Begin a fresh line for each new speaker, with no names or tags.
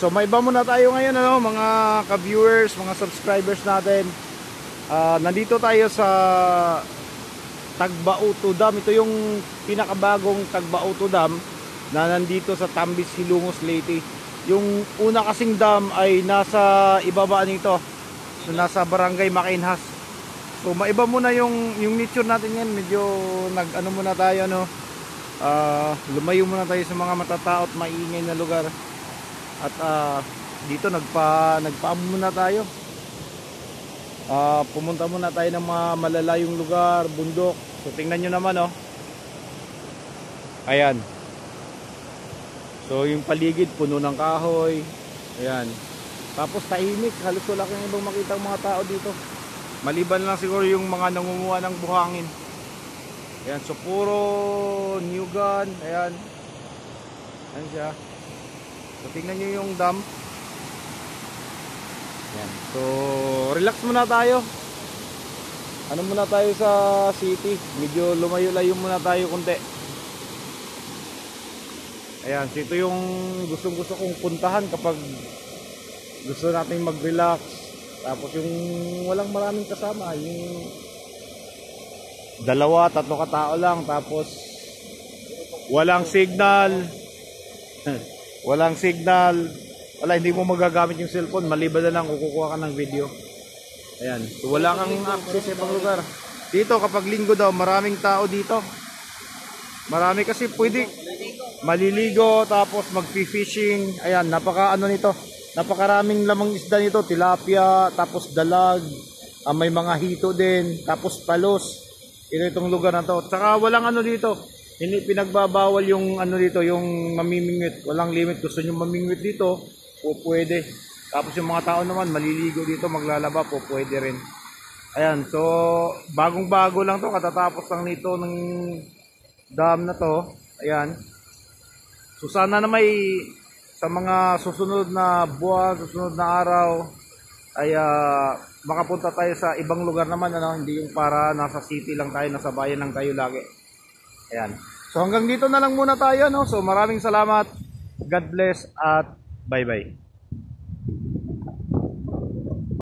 So may iba muna tayo ngayon ano, mga ka-viewers, mga subscribers natin. Nandito tayo sa Tagbauto Dam. Ito yung pinakabagong Tagbauto Dam na nandito sa Tambis, Hilongos, Leyte. Yung una kasing dam ay nasa ibaba nito. So nasa Barangay Makinhas. So maiba muna yung nature natin ngayon. Medyo nag-ano muna tayo no. Lumayo muna tayo sa mga matatao at maingay na lugar. At dito nagpaamo muna tayo. Pumunta muna tayo ng mga malalayong lugar, bundok. So tingnan nyo naman oh. Ayan. So yung paligid puno ng kahoy. Ayan. Tapos tahimik, halos wala kang ibang makitang mga tao dito. Maliban lang siguro yung mga nangunguha ng buhangin. Ayan, so puro nyugan. Ayan. Ayan siya. So tingnan nyo yung dam. Ayan. So relax muna tayo. Ano muna tayo sa city. Medyo lumayo-layo muna tayo konti. Ayan, so ito yung gustong-gusto kong puntahan kapag gusto nating mag-relax. Tapos yung walang maraming kasama, yung 2-3 katao lang. Tapos walang signal. Walang signal. Wala, hindi mo magagamit yung cellphone. Maliban na lang kukuha ka ng video. Ayan, so wala kang access sa ibang lugar. Dito kapag linggo daw, maraming tao dito. Marami kasi pwede maliligo, tapos mag-fishing. Ayan, napaka-ano nito. Napakaraming lamang isda nito, tilapia, tapos dalag, may mga hito din, tapos palos. Itong lugar na to. Tsaka walang ano dito. Hindi pinagbabawal yung ano dito, yung mamimingwit. Walang limit. Gusto nyo mamingwit dito, o pwede. Tapos yung mga tao naman maliligo dito, maglalaba po, pwede rin. Ayan, so bagong-bago lang to, katatapos lang nito ng dam na to. Ayan. So sana na may sa mga susunod na buwan, susunod na araw ay makapunta tayo sa ibang lugar naman ano, hindi yung para nasa city lang tayo, nasa bayan lang tayo lagi. Ayan. So hanggang dito na lang muna tayo no. So maraming salamat. God bless at bye-bye.